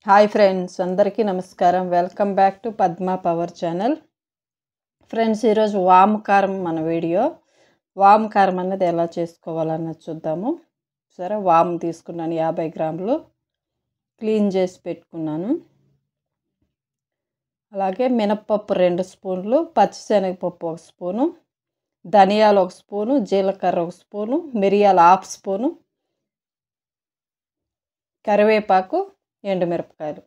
Hi friends, అందరికీ నమస్కారం. Welcome back to Padma power channel. Friends, ఈరోజు వాము కారం మన వీడియో. వాము కారం అన్నది ఎలా చేసుకోవాలన్నది చూద్దాము. సరే, వాము తీసుకున్నాను 50 గ్రాములు, క్లీన్ చేసి పెట్టుకున్నాను. అలాగే మినప్పప్పు 2 స్పూన్లు, పచ్చిశనగపప్పు 1 స్పూను, ధనియాలు 1 స్పూను, జీలకర్ర 1 స్పూను, మిరియాలు 1/2 స్పూను, కరివేపాకు, ఎండుమిరపకాయలు.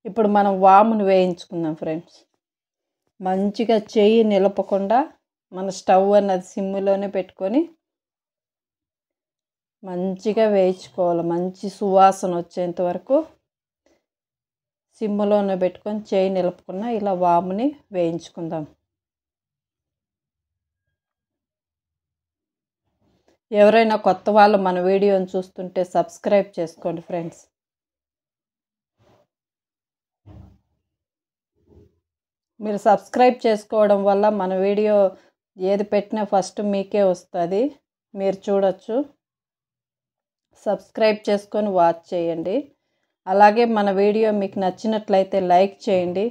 ఇప్పుడు మనం వామును వేయించుకుందాం ఫ్రెండ్స్. మంచిగా చెయ్యి నిలపకుండా మన స్టవ్ అన్నది సిమ్లోనే పెట్టుకొని మంచిగా వేయించుకోవాలి. మంచి సువాసన వచ్చేంత వరకు సిమ్లోనే పెట్టుకొని చెయ్యి నిలపకుండా ఇలా వాముని వేయించుకుందాం. ఎవరైనా కొత్త వాళ్ళు మన వీడియోని చూస్తుంటే సబ్స్క్రైబ్ చేసుకోండి ఫ్రెండ్స్. మీరు సబ్స్క్రైబ్ చేసుకోవడం వల్ల మన వీడియో ఏది పెట్టినా ఫస్ట్ మీకే వస్తుంది, మీరు చూడొచ్చు. సబ్స్క్రైబ్ చేసుకొని వాచ్ చేయండి. అలాగే మన వీడియో మీకు నచ్చినట్లయితే లైక్ చేయండి.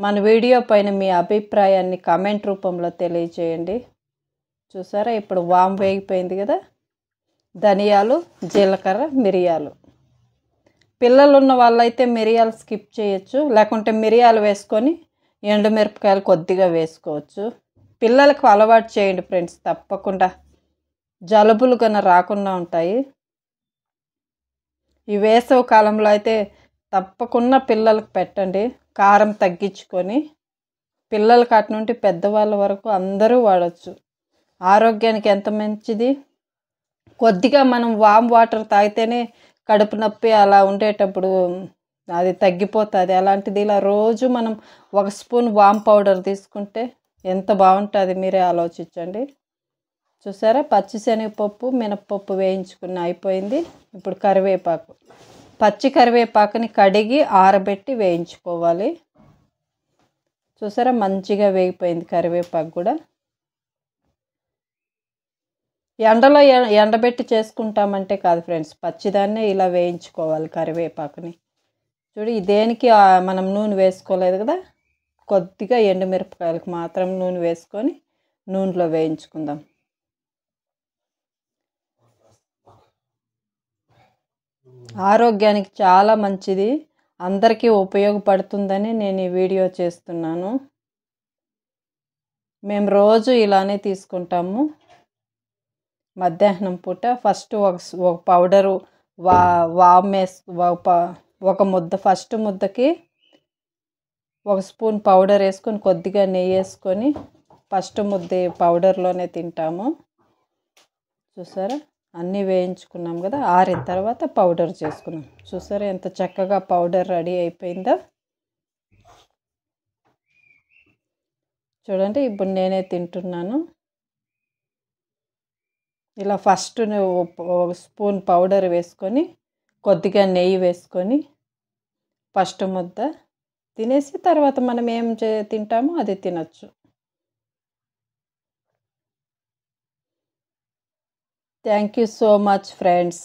మన వీడియో పైన మీ అభిప్రాయాన్ని కామెంట్ రూపంలో తెలియచేయండి. చూసారా, ఇప్పుడు వాము వేగిపోయింది కదా. ధనియాలు, జీలకర్ర, మిరియాలు. పిల్లలు ఉన్న వాళ్ళైతే మిరియాలు స్కిప్ చేయొచ్చు, లేకుంటే మిరియాలు వేసుకొని ఎండుమిరపకాయలు కొద్దిగా వేసుకోవచ్చు. పిల్లలకు అలవాటు చేయండి ఫ్రెండ్స్, తప్పకుండా జలుబులు కన్నా రాకుండా ఉంటాయి. ఈ వేసవి కాలంలో అయితే తప్పకుండా పిల్లలకు పెట్టండి, కారం తగ్గించుకొని. పిల్లలకి అటు నుండి పెద్దవాళ్ళ వరకు అందరూ వాడచ్చు. ఆరోగ్యానికి ఎంత మంచిది. కొద్దిగా మనం వామ్ వాటర్ తాగితేనే కడుపు నొప్పి అలా ఉండేటప్పుడు అది తగ్గిపోతుంది. అలాంటిది ఇలా రోజు మనం 1 స్పూన్ వామ్ పౌడర్ తీసుకుంటే ఎంత బాగుంటుంది, మీరే ఆలోచించండి. చూసారా, పచ్చిశనగపప్పు, మినప్పప్పు వేయించుకుని అయిపోయింది. ఇప్పుడు కరివేపాకు. పచ్చి కరివేపాకుని కడిగి ఆరబెట్టి వేయించుకోవాలి. చూసారా, మంచిగా వేగిపోయింది కరివేపాకు కూడా. ఎండలో ఎండబెట్టి చేసుకుంటామంటే కాదు ఫ్రెండ్స్, పచ్చిదాన్నే ఇలా వేయించుకోవాలి కరివేపాకుని. చూడు, దేనికి మనం నూనె వేసుకోలేదు కదా. కొద్దిగా ఎండుమిరపకాయలకు మాత్రం నూనె వేసుకొని నూనెలో వేయించుకుందాం. ఆరోగ్యానికి చాలా మంచిది, అందరికీ ఉపయోగపడుతుందని నేను ఈ వీడియో చేస్తున్నాను. మేము రోజు ఇలానే తీసుకుంటాము. మధ్యాహ్నం పూట ఫస్ట్ ఒక పౌడరు ఒక ముద్ద, ఫస్ట్ ముద్దకి 1 స్పూన్ పౌడర్ వేసుకొని కొద్దిగా నెయ్యి వేసుకొని ఫస్ట్ ముద్ద పౌడర్లోనే తింటాము. చూసారా, అన్నీ వేయించుకున్నాం కదా. ఆరిన తర్వాత పౌడర్ చేసుకున్నాం. చూసారా ఎంత చక్కగా పౌడర్ రెడీ అయిపోయిందో. చూడండి, ఇప్పుడు నేనే తింటున్నాను. ఇలా ఫస్ట్ 1 స్పూన్ పౌడర్ వేసుకొని కొద్దిగా నెయ్యి వేసుకొని ఫస్ట్ ముద్ద తినేసి తర్వాత మనం ఏం తింటామో అది తినచ్చు. Thank you so much friends.